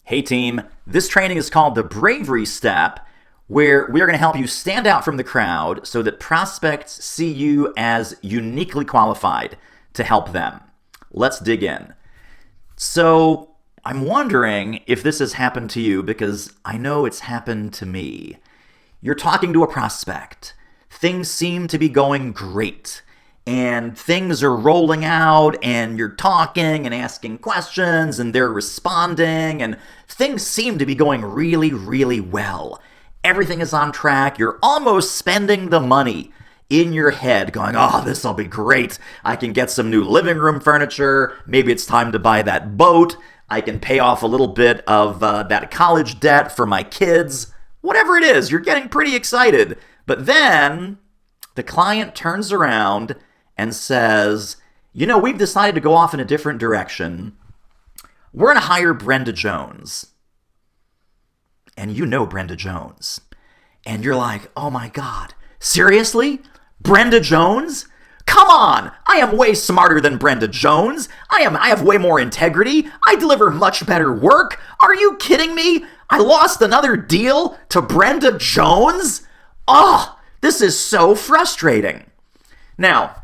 Hey team, this training is called the Bravery Step, where we are going to help you stand out from the crowd so that prospects see you as uniquely qualified to help them. Let's dig in. So, I'm wondering if this has happened to you because I know it's happened to me. You're talking to a prospect. Things seem to be going great. And things are rolling out, and you're talking and asking questions, and they're responding, and things seem to be going really, really well. Everything is on track. You're almost spending the money in your head, going, oh, this will be great. I can get some new living room furniture. Maybe it's time to buy that boat. I can pay off a little bit of that college debt for my kids. Whatever it is, you're getting pretty excited. But then the client turns around and says, we've decided to go off in a different direction. We're going to hire Brenda Jones. And you know Brenda Jones. And you're like, oh my God, seriously? Brenda Jones? Come on! I am way smarter than Brenda Jones. I have way more integrity. I deliver much better work. Are you kidding me? I lost another deal to Brenda Jones? Oh, this is so frustrating. Now,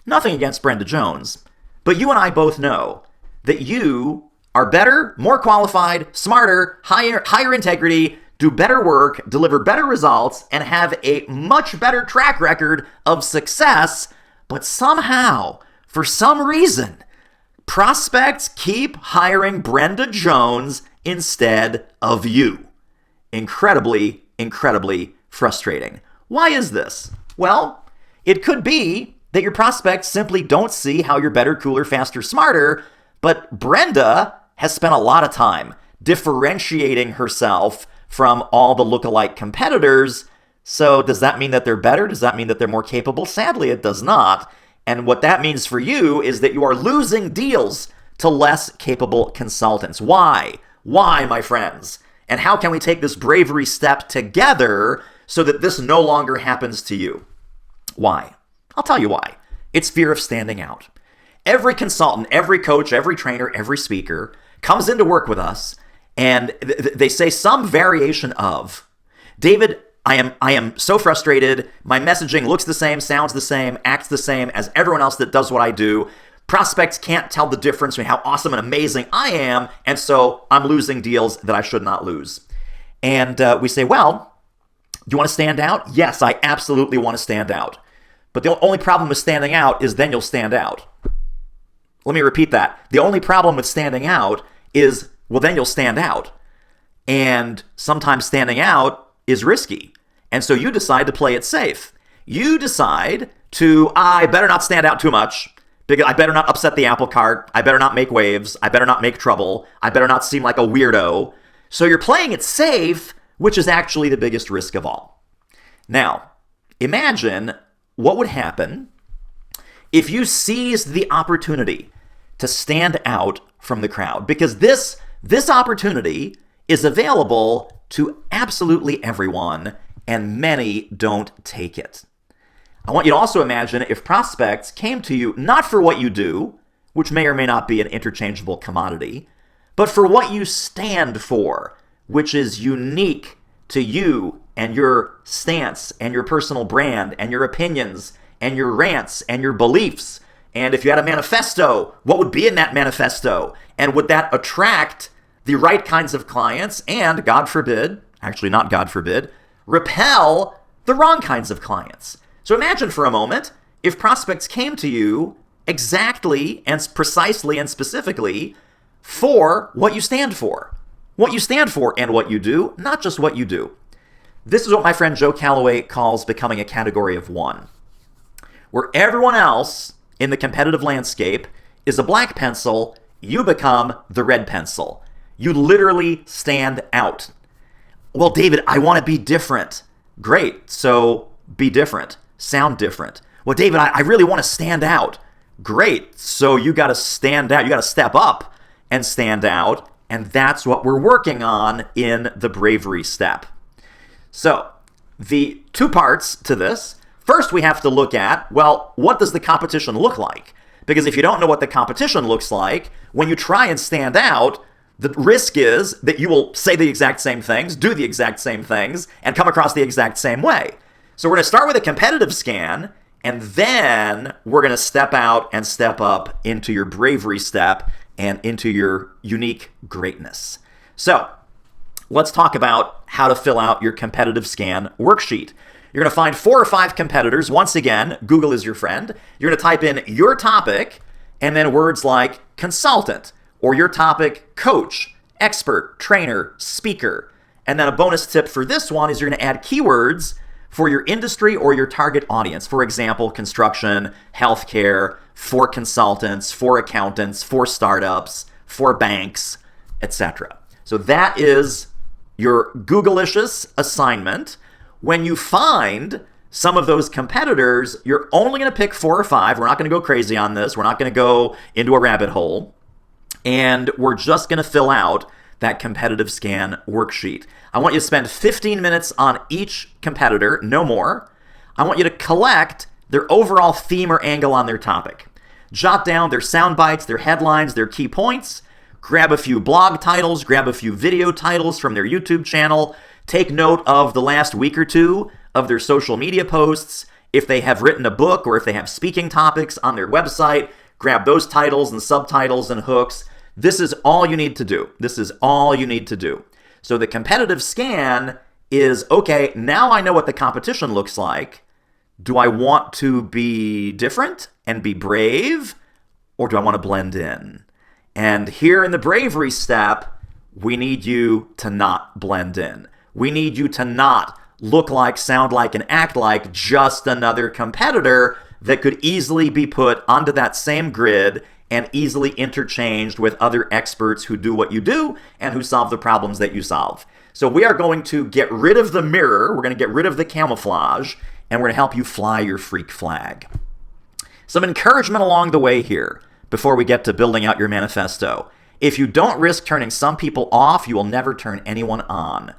nothing against Brenda Jones, but you and I both know that you are better, more qualified, smarter, higher integrity, do better work, deliver better results, and have a much better track record of success. But somehow, for some reason, prospects keep hiring Brenda Jones instead of you. Incredibly, incredibly frustrating. Why is this? Well, it could be that your prospects simply don't see how you're better, cooler, faster, smarter, but Brenda has spent a lot of time differentiating herself from all the lookalike competitors. So does that mean that they're better? Does that mean that they're more capable? Sadly, it does not. And what that means for you is that you are losing deals to less capable consultants. Why? Why, my friends? And how can we take this bravery step together so that this no longer happens to you? Why? I'll tell you why. It's fear of standing out. Every consultant, every coach, every trainer, every speaker comes into work with us and they say some variation of, David, I am so frustrated. My messaging looks the same, sounds the same, acts the same as everyone else that does what I do. Prospects can't tell the difference between how awesome and amazing I am, and so I'm losing deals that I should not lose. And we say, well, do you want to stand out? Yes, I absolutely want to stand out. But the only problem with standing out is then you'll stand out. Let me repeat that. The only problem with standing out is, well, then you'll stand out. And sometimes standing out is risky. And so you decide to play it safe. You decide to, I better not stand out too much. Because I better not upset the apple cart. I better not make waves. I better not make trouble. I better not seem like a weirdo. So you're playing it safe, which is actually the biggest risk of all. Now, imagine what would happen if you seized the opportunity to stand out from the crowd? Because this opportunity is available to absolutely everyone, and many don't take it. I want you to also imagine if prospects came to you not for what you do, which may or may not be an interchangeable commodity, but for what you stand for, which is unique to you and your stance and your personal brand and your opinions and your rants and your beliefs. And if you had a manifesto, what would be in that manifesto? And would that attract the right kinds of clients and, God forbid, actually not God forbid, repel the wrong kinds of clients? So imagine for a moment if prospects came to you exactly and precisely and specifically for what you stand for. What you stand for and what you do, not just what you do. This is what my friend Joe Calloway calls becoming a category of one, where everyone else in the competitive landscape is a black pencil, you become the red pencil. You literally stand out. Well, David, I want to be different. Great, so be different. Sound different. Well, David, I really want to stand out. Great, so you got to stand out. You got to step up and stand out, and that's what we're working on in the Bravery Step. So, the two parts to this. First, we have to look at, well, what does the competition look like? Because if you don't know what the competition looks like, when you try and stand out, The risk is that you will say the exact same things, do the exact same things, and come across the exact same way. So we're going to start with a competitive scan, and then we're going to step out and step up into your bravery step and into your unique greatness. So let's talk about how to fill out your competitive scan worksheet. You're going to find 4 or 5 competitors. Once again, Google is your friend. You're going to type in your topic and then words like consultant, or your topic coach, expert, trainer, speaker. And then a bonus tip for this one is you're going to add keywords for your industry or your target audience. For example, construction, healthcare, for consultants, for accountants, for startups, for banks, etc. So that is your Google-licious assignment. When you find some of those competitors, you're only going to pick 4 or 5. We're not going to go crazy on this. We're not going to go into a rabbit hole. And we're just going to fill out that competitive scan worksheet. I want you to spend 15 minutes on each competitor, no more. I want you to collect their overall theme or angle on their topic. Jot down their sound bites, their headlines, their key points. Grab a few blog titles, grab a few video titles from their YouTube channel. Take note of the last week or 2 of their social media posts. If they have written a book or if they have speaking topics on their website, grab those titles and subtitles and hooks. This is all you need to do. This is all you need to do. So the competitive scan is, okay, now I know what the competition looks like. Do I want to be different and be brave, or do I want to blend in? And here in the bravery step, we need you to not blend in. We need you to not look like, sound like, and act like just another competitor that could easily be put onto that same grid and easily interchanged with other experts who do what you do and who solve the problems that you solve. So we are going to get rid of the mirror, we're going to get rid of the camouflage, and we're going to help you fly your freak flag. Some encouragement along the way here before we get to building out your manifesto. If you don't risk turning some people off, you will never turn anyone on.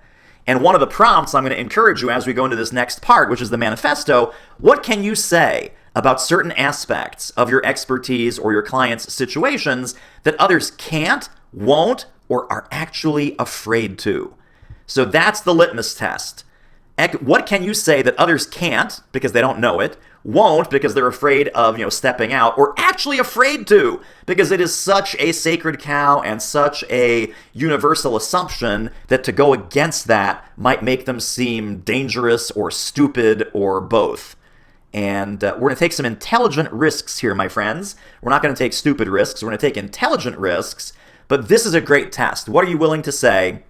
And one of the prompts I'm going to encourage you as we go into this next part, which is the manifesto, what can you say about certain aspects of your expertise or your clients' situations that others can't, won't, or are actually afraid to? So that's the litmus test. What can you say that others can't because they don't know it, won't because they're afraid of, stepping out, or actually afraid to because it is such a sacred cow and such a universal assumption that to go against that might make them seem dangerous or stupid or both. And we're going to take some intelligent risks here, my friends. We're not going to take stupid risks. We're going to take intelligent risks. But this is a great test. What are you willing to say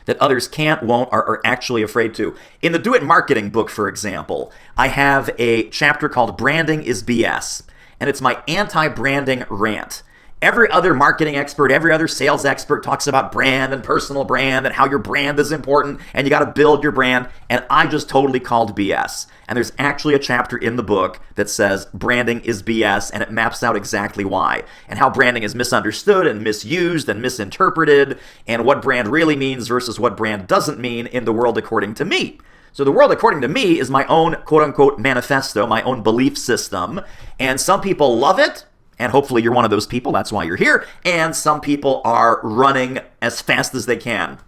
that others can't, won't, or are actually afraid to? In the Do It Marketing book, for example, I have a chapter called Branding is BS. And it's my anti-branding rant. Every other marketing expert, every other sales expert talks about brand and personal brand and how your brand is important and you got to build your brand. And I just totally called BS. And there's actually a chapter in the book that says branding is BS, and it maps out exactly why and how branding is misunderstood and misused and misinterpreted and what brand really means versus what brand doesn't mean in the world according to me. So the world according to me is my own quote-unquote manifesto, my own belief system. And some people love it. And hopefully you're one of those people. That's why you're here. And some people are running as fast as they can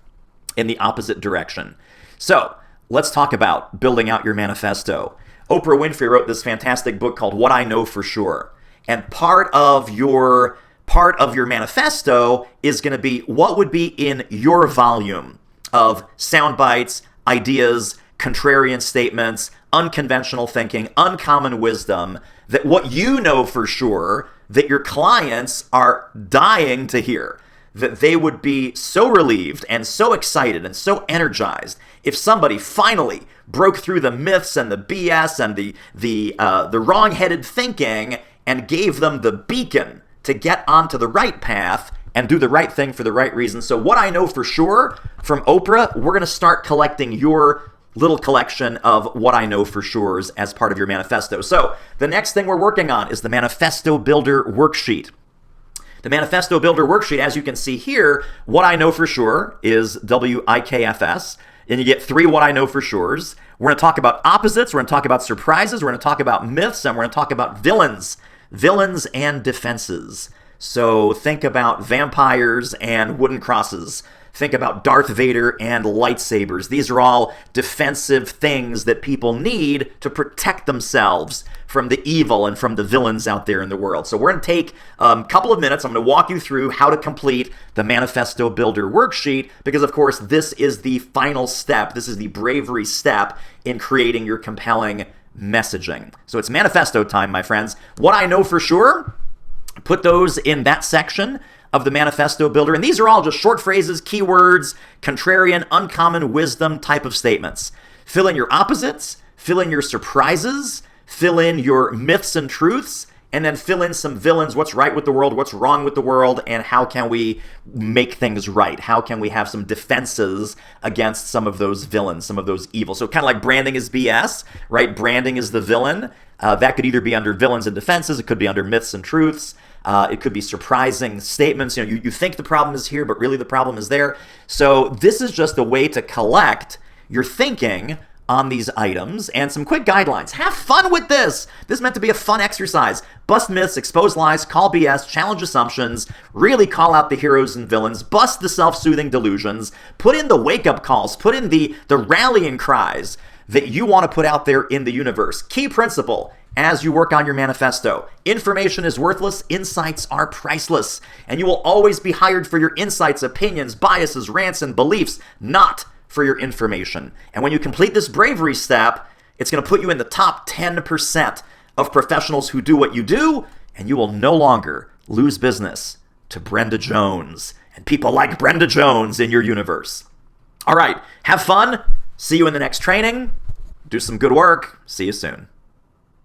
in the opposite direction. So let's talk about building out your manifesto. Oprah Winfrey wrote this fantastic book called What I Know for Sure. And part of your manifesto is going to be what would be in your volume of sound bites, ideas, contrarian statements, unconventional thinking, uncommon wisdom, that what you know for sure that your clients are dying to hear, that they would be so relieved and so excited and so energized if somebody finally broke through the myths and the BS and the wrong-headed thinking and gave them the beacon to get onto the right path and do the right thing for the right reason. So what I know for sure from Oprah, we're going to start collecting your little collection of what I know for sures as part of your manifesto. So the next thing we're working on is the Manifesto Builder Worksheet. The Manifesto Builder Worksheet, as you can see here, what I know for sure is WIKFS, and you get 3 what I know for sures. We're going to talk about opposites, we're going to talk about surprises, we're going to talk about myths, and we're going to talk about villains and defenses. So think about vampires and wooden crosses. Think about Darth Vader and lightsabers. These are all defensive things that people need to protect themselves from the evil and from the villains out there in the world. So we're going to take a couple of minutes. I'm going to walk you through how to complete the Manifesto Builder worksheet because, of course, this is the final step. This is the bravery step in creating your compelling messaging. So it's manifesto time, my friends. What I know for sure, put those in that section of the Manifesto Builder. And these are all just short phrases, keywords, contrarian, uncommon wisdom type of statements. Fill in your opposites, fill in your surprises, fill in your myths and truths, and then fill in some villains, what's right with the world, what's wrong with the world, and how can we make things right? How can we have some defenses against some of those villains, some of those evils? So kind of like branding is BS, right? Branding is the villain. That could either be under villains and defenses. It could be under myths and truths. It could be surprising statements. You think the problem is here, but really the problem is there. So this is just a way to collect your thinking on these items and some quick guidelines. Have fun with this. This is meant to be a fun exercise. Bust myths, expose lies, call BS, challenge assumptions, really call out the heroes and villains, bust the self-soothing delusions, put in the wake-up calls, put in the rallying cries that you want to put out there in the universe. Key principle as you work on your manifesto: information is worthless, insights are priceless, and you will always be hired for your insights, opinions, biases, rants, and beliefs, not for your information. And when you complete this bravery step, it's going to put you in the top 10% of professionals who do what you do, and you will no longer lose business to Brenda Jones and people like Brenda Jones in your universe. All right, have fun. See you in the next training. Do some good work. See you soon.